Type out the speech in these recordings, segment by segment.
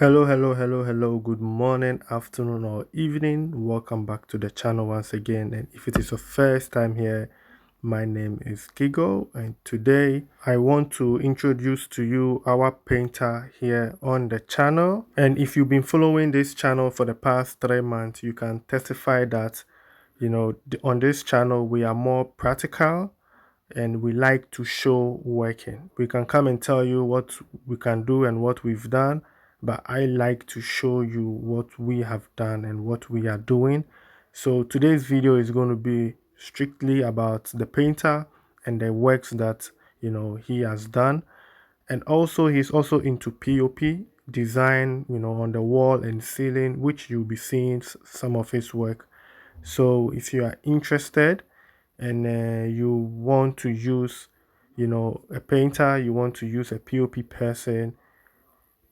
Hello. Good morning, afternoon, or evening. Welcome back to the channel once again. And if it is your first time here, my name is Gigo, and today I want to introduce to you our painter here on the channel. And if you've been following this channel for the past 3 months, you can testify that on this channel we are more practical and we like to show working. We can come and tell you what we can do and what we've done, but I like to show you what we have done and what we are doing. So today's video is going to be strictly about the painter and the works that he has done. And also he's also into P.O.P design, on the wall and ceiling, which you'll be seeing some of his work. So if you are interested and you want to use a painter, you want to use a P.O.P person,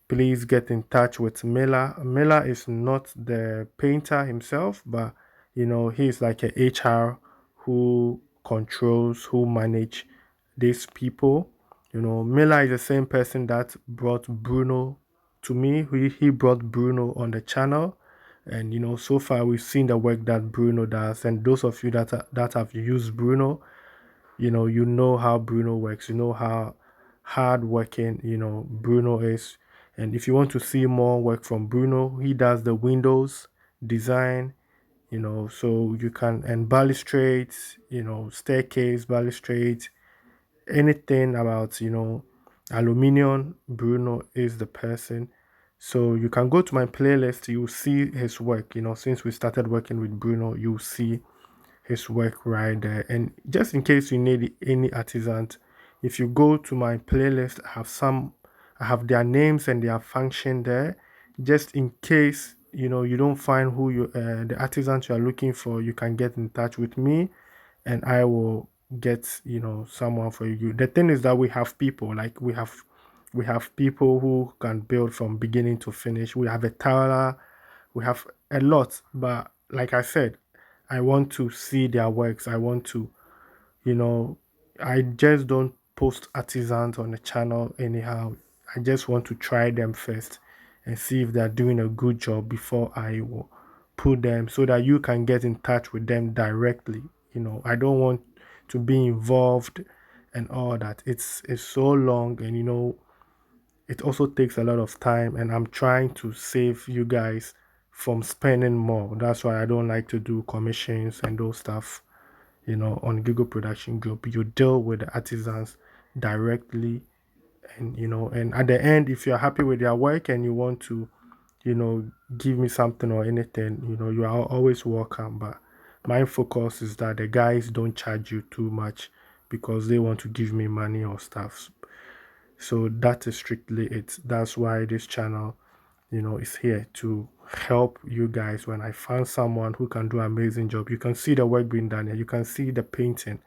please get in touch with Miller is not the painter himself, but he's like a HR who controls, who manage these people. Miller is the same person that brought Bruno to me. He brought Bruno on the channel, and so far we've seen the work that Bruno does. And those of you that have used Bruno, you know how Bruno works, you know how hard working Bruno is. And if you want to see more work from Bruno, he does the windows design, so you can, and balustrades, staircase balustrades, anything about aluminium. Bruno is the person. So you can go to my playlist, you'll see his work. Since we started working with Bruno, you'll see his work right there. And just in case you need any artisans, if you go to my playlist, I have their names and their function there. Just in case you don't find who the artisans you are looking for, you can get in touch with me and I will get someone for you. The thing is that we have people, like we have people who can build from beginning to finish. We have a tailor, we have a lot, but like I said, I want to see their works. I want to, you know, I just don't post artisans on the channel anyhow. I just want to try them first and see if they're doing a good job before I will put them, so that you can get in touch with them directly. I don't want to be involved and all that. It's so long, and it also takes a lot of time, and I'm trying to save you guys from spending more. That's why I don't like to do commissions and those stuff. On Google Production Group, you deal with the artisans directly, and at the end, if you're happy with their work and you want to, give me something or anything, you are always welcome. But my focus is that the guys don't charge you too much because they want to give me money or stuff. So that is strictly it. That's why this channel, is here to help you guys. When I find someone who can do an amazing job, you can see the work being done here. You can see the painting.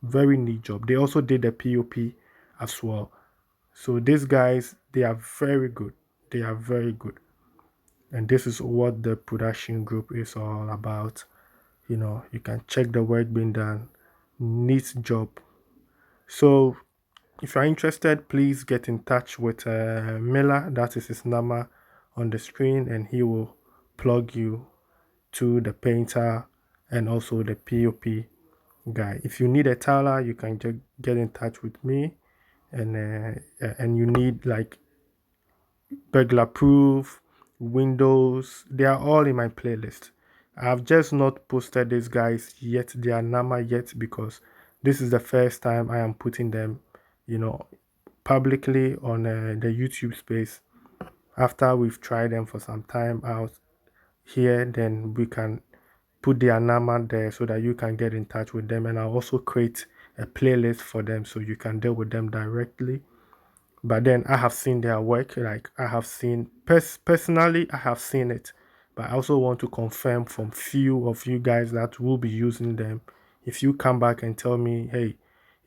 Very neat job. They also did the P.O.P as well. So these guys, they are very good. They are very good. And this is what the production group is all about. You can check the work being done. Neat job. So if you're interested, please get in touch with Miller. That is his number on the screen, and he will plug you to the painter and also the P.O.P guy. If you need a tailor, you can just get in touch with me, and you need like burglar proof windows. They are all in my playlist. I've just not posted these guys yet, their number yet, because this is the first time I am putting them, you know, publicly on the YouTube space. After we've tried them for some time out here, then we can put their number there so that you can get in touch with them. And I'll also create a playlist for them so you can deal with them directly. But then I have seen their work, like I have seen personally, I have seen it, but I also want to confirm from few of you guys that will be using them. If you come back and tell me, hey,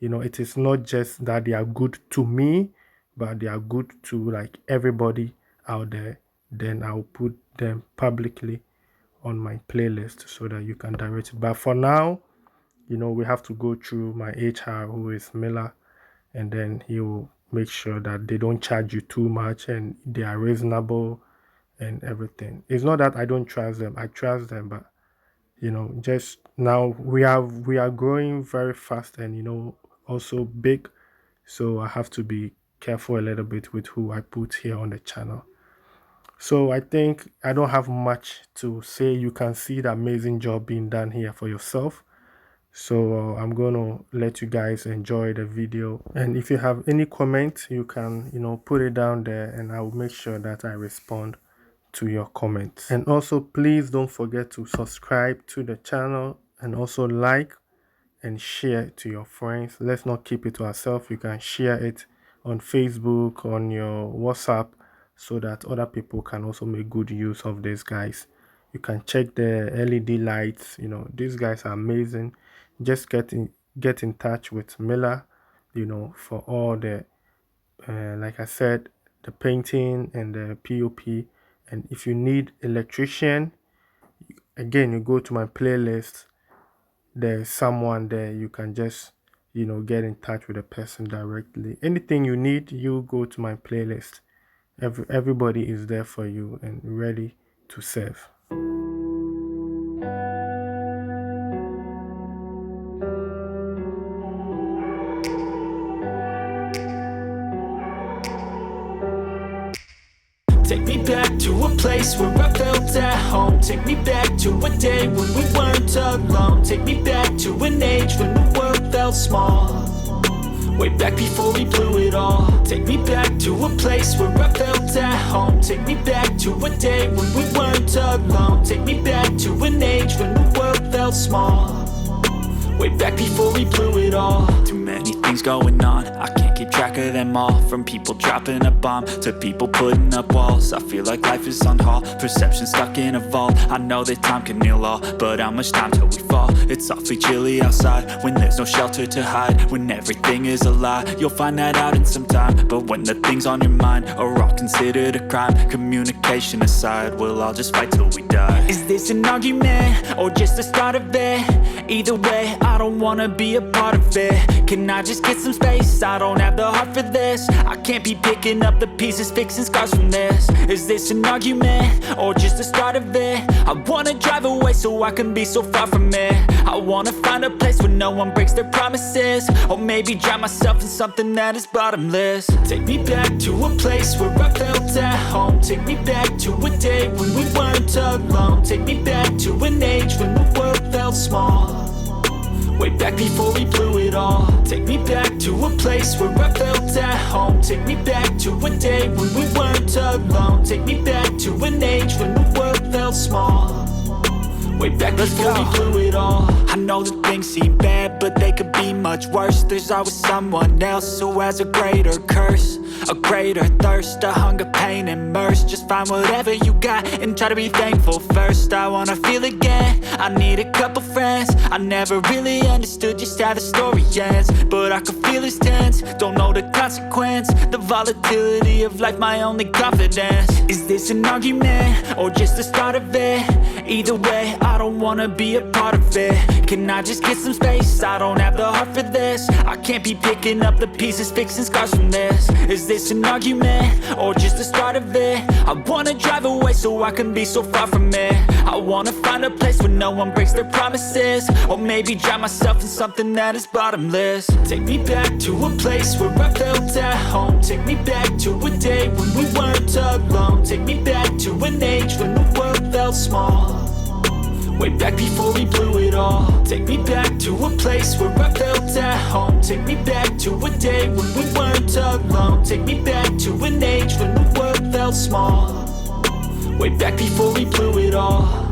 it is not just that they are good to me, but they are good to like everybody out there, then I'll put them publicly on my playlist so that you can direct it. But for now, we have to go through my HR, who is Miller, and then he will make sure that they don't charge you too much and they are reasonable and everything. It's not that I don't trust them. I trust them, but just now we are growing very fast and also big, so I have to be careful a little bit with who I put here on the channel. So I think I don't have much to say. You can see the amazing job being done here for yourself. So I'm gonna let you guys enjoy the video, and if you have any comments, you can put it down there, and I will make sure that I respond to your comments. And also, please don't forget to subscribe to the channel, and also like and share it to your friends. Let's not keep it to ourselves. You can share it on Facebook, on your WhatsApp, so that other people can also make good use of these guys. You can check the LED lights. These guys are amazing. Just get in touch with Miller, for all the like I said, the painting and the POP. And if you need electrician, again, you go to my playlist. There's someone there. You can just get in touch with the person directly. Anything you need, you go to my playlist. Everybody is there for you and ready to serve. Take me back to a place where I felt at home. Take me back to a day when we weren't alone. Take me back to an age when the world felt small. Way back before we blew it all. Take me back to a place where I felt at home. Take me back to a day when we weren't alone. Take me back to an age when the world felt small. Way back before we blew it all. Too many things going on, I can't keep track of them all. From people dropping a bomb to people putting up walls. I feel like life is on hold, perception stuck in a vault. I know that time can heal all, but how much time till we fall? It's awfully chilly outside, when there's no shelter to hide. When everything is a lie, you'll find that out in some time. But when the things on your mind are all considered a crime, communication aside, we'll all just fight till we die. Is this an argument, or just the start of it? Either way, I don't wanna be a part of it. Can I just get some space? I don't have the heart for this. I can't be picking up the pieces, fixing scars from this. Is this an argument, or just the start of it? I wanna drive away so I can be so far from it. I wanna find a place where no one breaks their promises. Or maybe drown myself in something that is bottomless. Take me back to a place where I felt at home. Take me back to a day when we weren't alone. Take me back to an age when the world felt small. Way back before we blew it all. Take me back to a place where I felt at home. Take me back to a day when we weren't alone. Take me back to an age when the world felt small. Way back before we blew it all. I know that things seem bad, but they could be much worse. There's always someone else who has a greater curse, a greater thirst, a hunger, pain, and mercy. Just find whatever you got and try to be thankful first. I wanna feel again, I need a couple friends. I never really understood just how the story ends, but I can feel it's tense, don't know the consequence. The volatility of life, my only confidence. Is this an argument, or just the start of it? Either way, I don't wanna be a part of it. Can I just get some space? I don't have the heart for this. I can't be picking up the pieces, fixing scars from this. Is this an argument, or just the start of it? I wanna drive away so I can be so far from it. I wanna find a place where no one breaks their promises. Or maybe drown myself in something that is bottomless. Take me back to a place where I felt at home. Take me back to a day when we weren't alone. Take me back to an age when the world felt small. Way back before we blew it all. Take me back to a place where I felt at home. Take me back to a day when we weren't alone. Take me back to an age when the world felt small. Way back before we blew it all.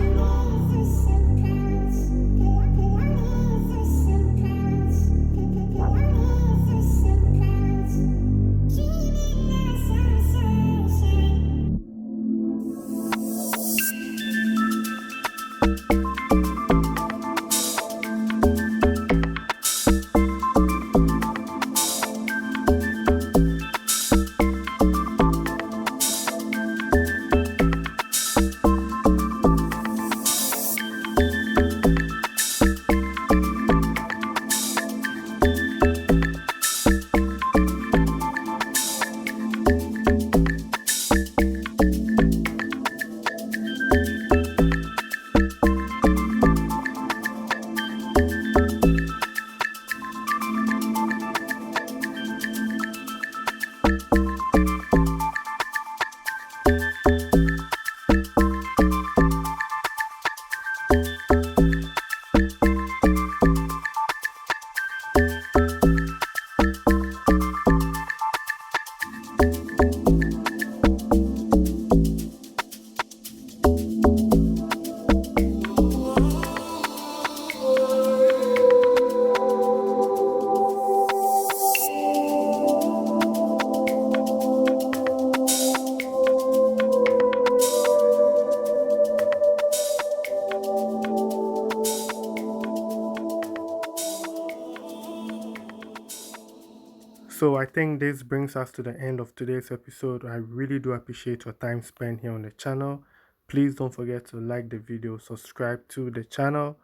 So I think this brings us to the end of today's episode. I really do appreciate your time spent here on the channel. Please don't forget to like the video, subscribe to the channel,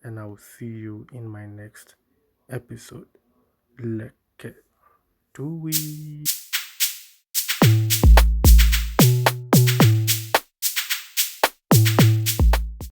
and I will see you in my next episode. Let's do we?